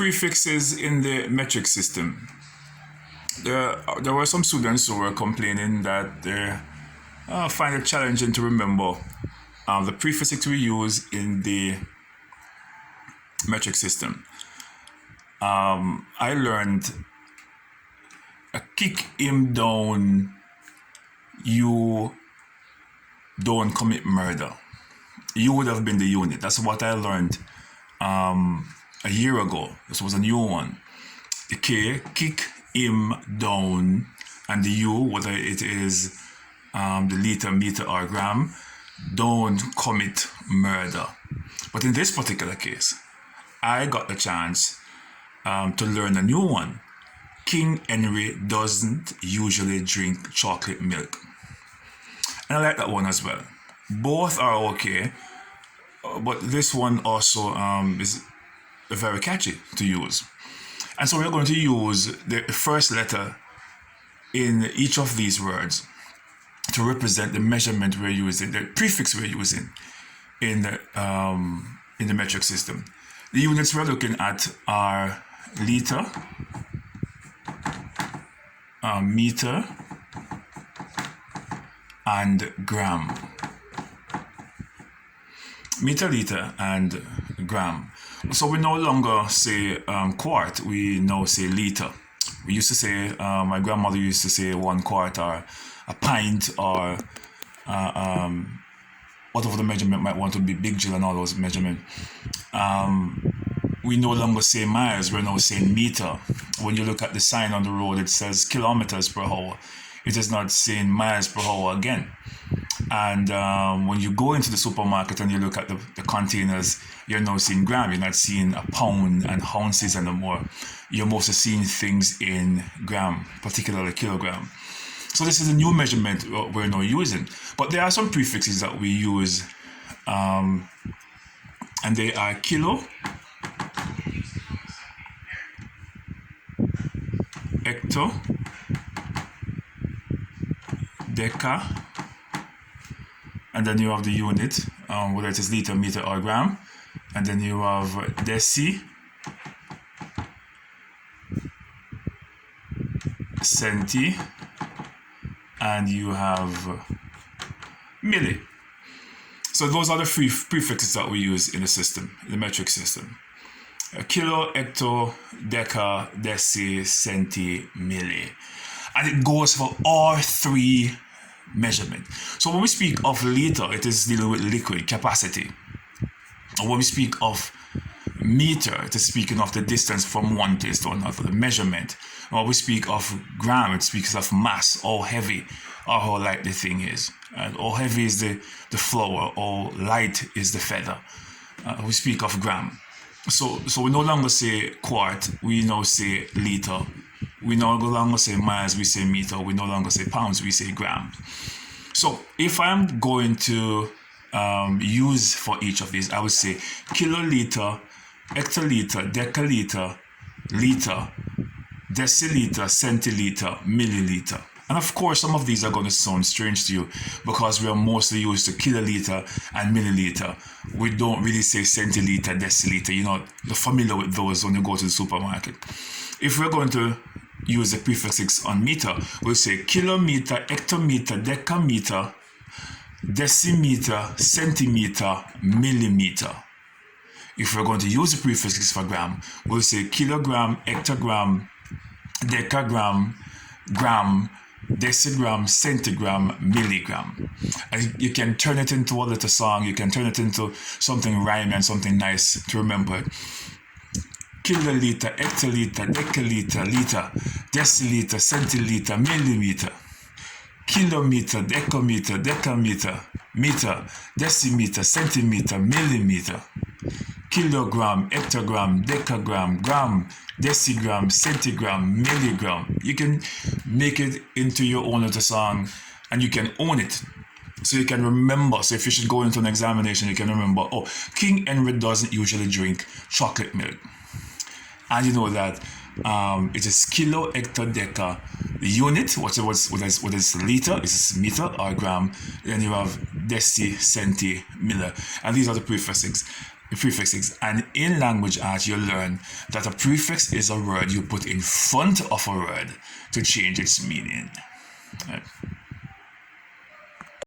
Prefixes in the metric system. There were some students who were complaining that they find it challenging to remember the prefixes we use in the metric system. I learned kick him down, you don't commit murder. You would have been the unit. That's what I learned a year ago. This was a new one. The K, kick him down, and the U, whether it is the liter, meter, or gram, don't commit murder. But in this particular case, I got the chance to learn a new one. King Henry doesn't usually drink chocolate milk. And I like that one as well. Both are okay, but this one also is very catchy to use. And so we're going to use the first letter in each of these words to represent the measurement we're using, the prefix we're using in the metric system. The units we're looking at are liter, meter, and gram. Meter, liter, and gram. So we no longer say quart, we now say liter. We used to say, my grandmother used to say 1 quart or a pint or whatever the measurement might want to be, big Jill and all those measurements. We no longer say miles, we're now saying meter. When you look at the sign on the road, it says kilometers per hour. It is not saying miles per hour again. And when you go into the supermarket and you look at the containers, you're now seeing gram. You're not seeing a pound and ounces anymore. You're mostly seeing things in gram, particularly kilogram. So this is a new measurement we're now using. But there are some prefixes that we use, and they are kilo, hecto, deca, and then you have the unit, whether it is liter, meter, or gram, and then you have deci, centi, and you have milli. So those are the three prefixes that we use in the system, the metric system. Kilo, hecto, deca, deci, centi, milli. And it goes for all three measurement. So when we speak of liter, it is dealing with liquid capacity. And when we speak of meter, it is speaking of the distance from one place to another, the measurement. When we speak of gram, it speaks of mass, how heavy or how light the thing is. And how heavy is the flower, how light is the feather. We speak of gram. So we no longer say quart, we now say liter. We no longer say miles, we say meter. We no longer say pounds, we say gram. So if I'm going to use for each of these, I would say kiloliter, hectoliter, decaliter, liter, deciliter, centiliter, milliliter. And of course, some of these are going to sound strange to you because we are mostly used to kiloliter and milliliter. We don't really say centiliter, deciliter. You're familiar with those when you go to the supermarket. If we're going to use the prefixes on meter, we'll say kilometer, hectometer, decameter, decimeter, centimeter, millimeter. If we're going to use the prefixes for gram, we'll say kilogram, hectogram, decagram, gram, decigram, centigram, milligram. And you can turn it into a little song, you can turn it into something rhyming and something nice to remember. Kiloliter, hectoliter, decaliter, liter, deciliter, centiliter, millimeter. Kilometer, decameter, decameter, meter, decimeter, centimeter, millimeter. Kilogram, hectogram, decagram, gram, decigram, centigram, milligram. You can make it into your own little song and you can own it. So you can remember. So if you should go into an examination, you can remember, oh, King Henry doesn't usually drink chocolate milk. And you know that it is kilo, hecto, deca. The unit, what is liter, is meter or gram. Then you have deci, centi, milli. And these are the prefixes. prefixes. And in language arts, you learn that a prefix is a word you put in front of a word to change its meaning.